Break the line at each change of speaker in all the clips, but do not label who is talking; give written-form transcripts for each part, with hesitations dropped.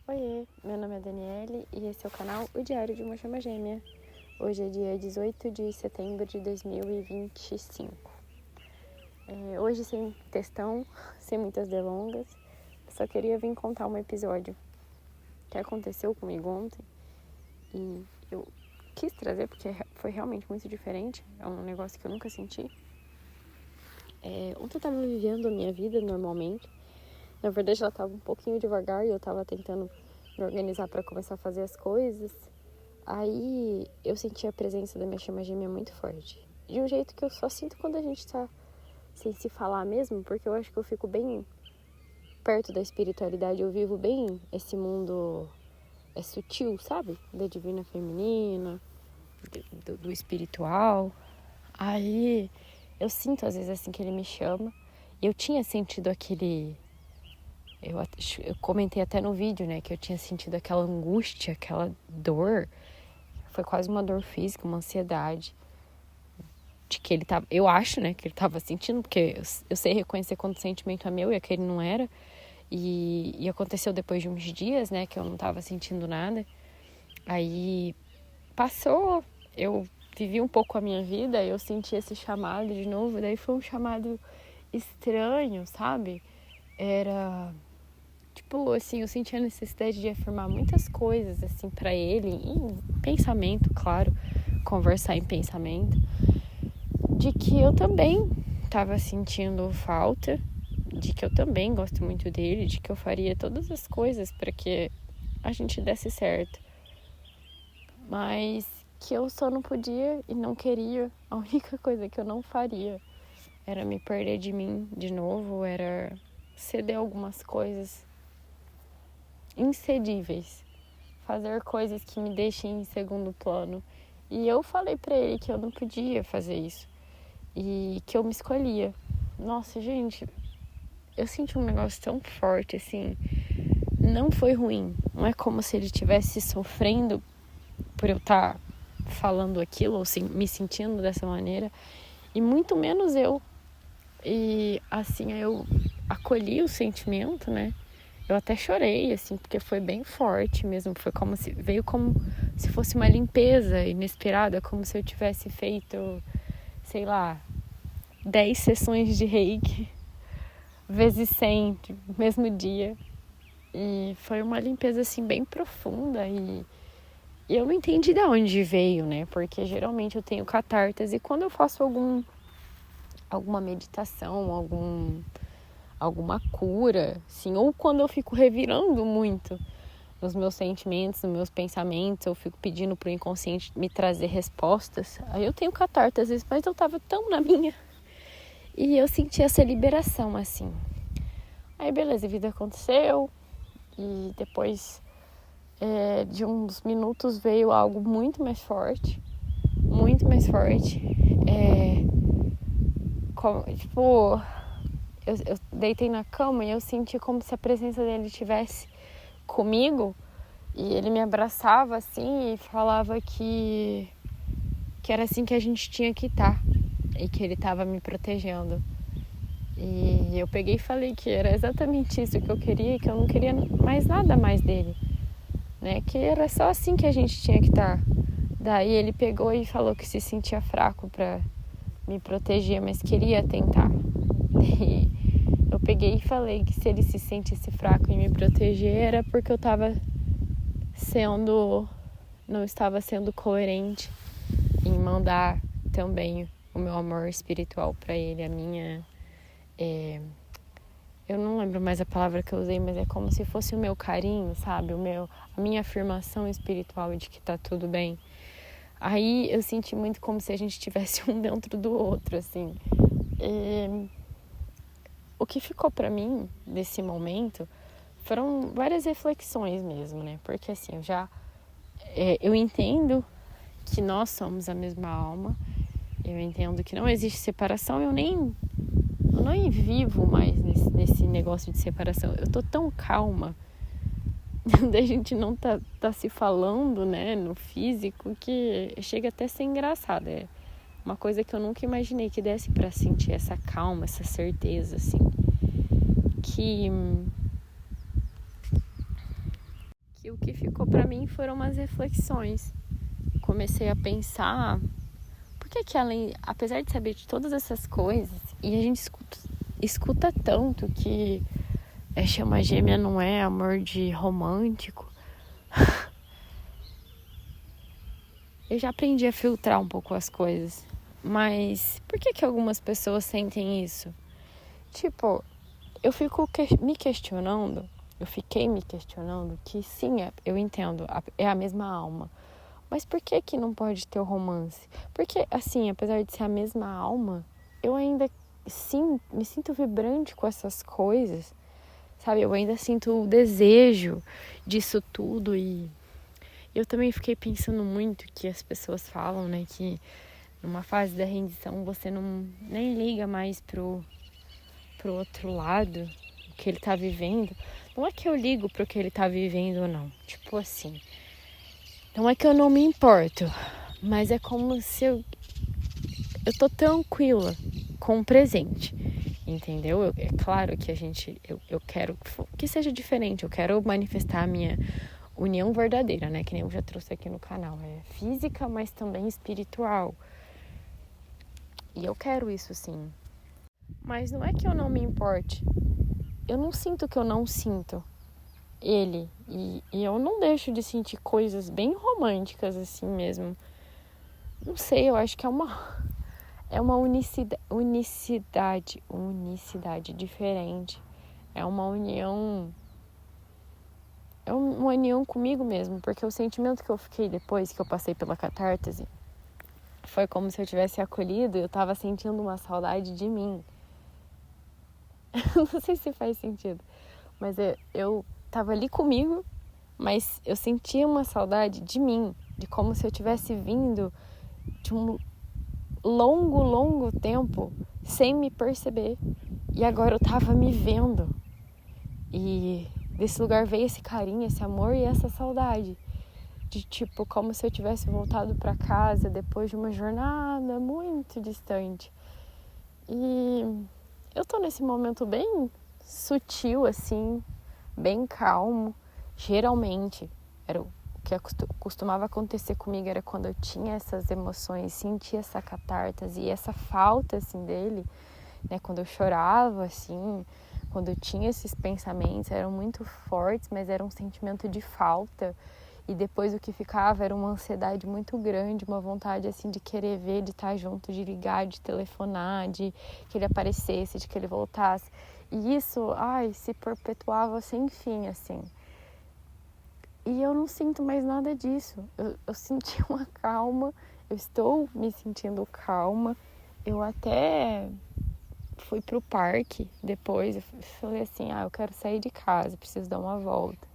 Oiê, meu nome é Daniele e esse é o canal O Diário de uma Chama Gêmea. Hoje é dia 18 de setembro de 2025. Hoje sem textão, sem muitas delongas, eu só queria vir contar um episódio que aconteceu comigo ontem e eu quis trazer porque foi realmente muito diferente, é um negócio que eu nunca senti. Ontem eu estava vivendo a minha vida normalmente. Na verdade, ela estava um pouquinho devagar e eu estava tentando me organizar para começar a fazer as coisas. Aí eu senti a presença da minha chama gêmea muito forte. De um jeito que eu só sinto quando a gente tá sem se falar mesmo, porque eu acho que eu fico bem perto da espiritualidade. Eu vivo bem esse mundo sutil, sabe? Da divina feminina, do espiritual. Aí eu sinto às vezes assim que ele me chama. Eu tinha sentido aquele... Eu comentei até no vídeo, né, que eu tinha sentido aquela angústia, aquela dor. Foi quase uma dor física, uma ansiedade. De que ele tava... Eu acho, né, que ele tava sentindo, porque eu sei reconhecer quando o sentimento é meu e aquele não era. E aconteceu depois de uns dias, né, que eu não tava sentindo nada. Aí passou, eu vivi um pouco a minha vida, eu senti esse chamado de novo. Daí foi um chamado estranho, sabe? Era... Tipo, assim, eu senti a necessidade de afirmar muitas coisas, assim, pra ele, em pensamento, claro, conversar em pensamento, de que eu também tava sentindo falta, de que eu também gosto muito dele, de que eu faria todas as coisas para que a gente desse certo, mas que eu só não podia e não queria. A única coisa que eu não faria era me perder de mim de novo, era ceder algumas coisas incedíveis, fazer coisas que me deixem em segundo plano. E eu falei pra ele que eu não podia fazer isso e que eu me escolhia. Nossa, gente, eu senti um negócio tão forte, assim. Não foi ruim, não é como se ele estivesse sofrendo por eu estar falando aquilo ou me sentindo dessa maneira, e muito menos eu. E assim, eu acolhi o sentimento, né? Eu até chorei, assim, porque foi bem forte mesmo. Veio como se fosse uma limpeza inesperada, como se eu tivesse feito, sei lá, 10 sessões de reiki, vezes 100, no mesmo dia. E foi uma limpeza, assim, bem profunda. E eu não entendi de onde veio, né? Porque geralmente eu tenho catartas e quando eu faço alguma meditação, alguma cura, assim, ou quando eu fico revirando muito nos meus sentimentos, nos meus pensamentos, eu fico pedindo pro inconsciente me trazer respostas, aí eu tenho catarse às vezes, mas eu tava tão na minha, e eu senti essa liberação, assim. Aí beleza, a vida aconteceu, e depois de uns minutos veio algo muito mais forte, tipo... Eu deitei na cama e eu senti como se a presença dele estivesse comigo. E ele me abraçava assim e falava que era assim que a gente tinha que estar. E que ele estava me protegendo. E eu peguei e falei que era exatamente isso que eu queria. E que eu não queria mais nada mais dele, né? Que era só assim que a gente tinha que estar. Daí ele pegou e falou que se sentia fraco para me proteger, mas queria tentar. E eu peguei e falei que se ele se sentisse fraco em me proteger era porque eu não estava sendo coerente em mandar também o meu amor espiritual para ele, eu não lembro mais a palavra que eu usei, mas é como se fosse o meu carinho, sabe? A minha afirmação espiritual de que tá tudo bem. Aí eu senti muito como se a gente estivesse um dentro do outro, assim. O que ficou para mim desse momento foram várias reflexões mesmo, né? Porque assim, eu entendo que nós somos a mesma alma, eu entendo que não existe separação, eu nem vivo mais nesse negócio de separação. Eu tô tão calma da gente não tá se falando, né, no físico, que chega até a ser engraçado. É uma coisa que eu nunca imaginei que desse pra sentir essa calma, essa certeza, assim. Que que o que ficou pra mim foram umas reflexões. Comecei a pensar, por que apesar de saber de todas essas coisas, e a gente escuta tanto que chama gêmea não é amor de romântico, eu já aprendi a filtrar um pouco as coisas. Mas por que algumas pessoas sentem isso? Tipo, eu fiquei me questionando que sim, eu entendo, é a mesma alma. Mas por que não pode ter o romance? Porque, assim, apesar de ser a mesma alma, eu ainda sim me sinto vibrante com essas coisas, sabe? Eu ainda sinto o desejo disso tudo e eu também fiquei pensando muito que as pessoas falam, né, que numa fase da rendição você nem liga mais pro outro lado, o que ele tá vivendo. Não é que eu ligo pro que ele tá vivendo ou não. Tipo assim, não é que eu não me importo, mas é como se eu tô tranquila com o presente, entendeu? É claro que eu quero que seja diferente, eu quero manifestar a minha união verdadeira, né? Que nem eu já trouxe aqui no canal. É física, mas também espiritual. E eu quero isso sim. Mas não é que eu não me importe. Eu não sinto que eu não sinto ele. E eu não deixo de sentir coisas bem românticas assim mesmo. Não sei, eu acho que é uma unicidade diferente. É uma união. É uma união comigo mesmo, porque o sentimento que eu fiquei depois que eu passei pela catártese foi como se eu tivesse acolhido e eu tava sentindo uma saudade de mim. Não sei se faz sentido, mas eu tava ali comigo, mas eu sentia uma saudade de mim, de como se eu tivesse vindo de um longo tempo sem me perceber. E agora eu tava me vendo. E desse lugar veio esse carinho, esse amor e essa saudade. De tipo, como se eu tivesse voltado para casa depois de uma jornada muito distante. E eu tô nesse momento bem sutil, assim, bem calmo. Geralmente, era o que costumava acontecer comigo era quando eu tinha essas emoções, sentia essa catarse e essa falta, assim, dele, né? Quando eu chorava, assim, quando eu tinha esses pensamentos, eram muito fortes, mas era um sentimento de falta. E depois o que ficava era uma ansiedade muito grande, uma vontade assim de querer ver, de estar junto, de ligar, de telefonar, de que ele aparecesse, de que ele voltasse. E isso, se perpetuava sem fim, assim. E eu não sinto mais nada disso. Eu senti uma calma, eu estou me sentindo calma. Eu até fui pro parque depois, eu falei assim, eu quero sair de casa, preciso dar uma volta.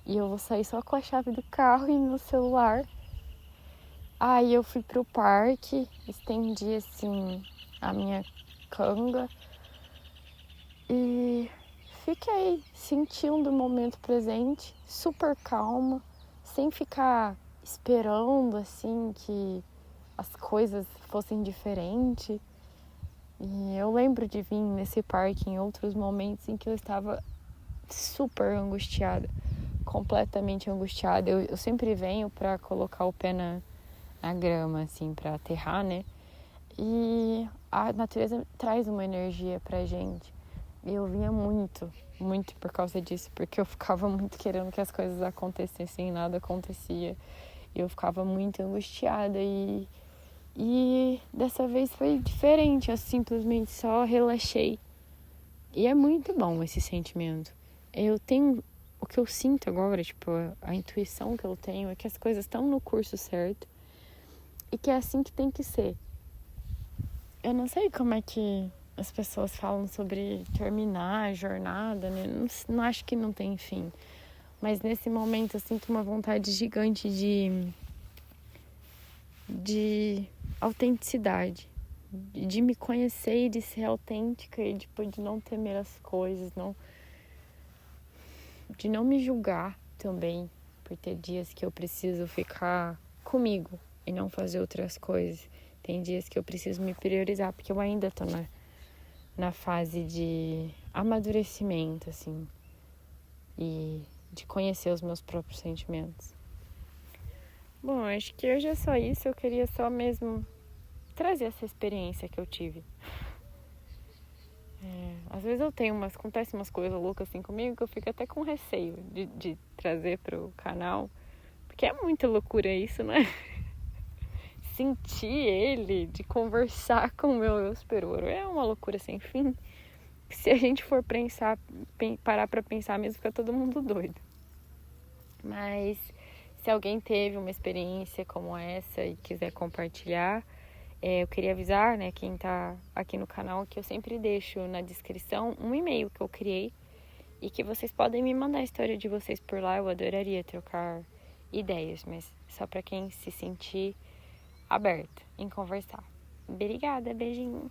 E eu vou sair só com a chave do carro e meu celular. Aí eu fui pro parque, estendi assim a minha canga e fiquei sentindo o momento presente, super calma, sem ficar esperando assim que as coisas fossem diferentes. E eu lembro de vir nesse parque em outros momentos em que eu estava super angustiada. Completamente angustiada. Eu sempre venho para colocar o pé na grama, assim, para aterrar, né? E a natureza traz uma energia pra gente. E eu vinha muito por causa disso, porque eu ficava muito querendo que as coisas acontecessem e nada acontecia. E eu ficava muito angustiada e dessa vez foi diferente, eu simplesmente só relaxei. E é muito bom esse sentimento. O que eu sinto agora, tipo, a intuição que eu tenho é que as coisas estão no curso certo e que é assim que tem que ser. Eu não sei como é que as pessoas falam sobre terminar a jornada, né? Não acho que não tem fim. Mas nesse momento eu sinto uma vontade gigante de autenticidade, de me conhecer e de ser autêntica e de não temer as coisas, de não me julgar também, por ter dias que eu preciso ficar comigo e não fazer outras coisas. Tem dias que eu preciso me priorizar, porque eu ainda tô na fase de amadurecimento, assim. E de conhecer os meus próprios sentimentos. Bom, acho que hoje é só isso. Eu queria só mesmo trazer essa experiência que eu tive. Às vezes acontecem umas coisas loucas assim comigo que eu fico até com receio de trazer pro canal. Porque é muita loucura isso, né? Sentir ele, de conversar com o meu eu superior, é uma loucura sem fim. Se a gente for parar pra pensar mesmo, fica todo mundo doido. Mas se alguém teve uma experiência como essa e quiser compartilhar, eu queria avisar, né, quem tá aqui no canal, que eu sempre deixo na descrição um e-mail que eu criei e que vocês podem me mandar a história de vocês por lá. Eu adoraria trocar ideias, mas só para quem se sentir aberto em conversar. Obrigada, beijinho.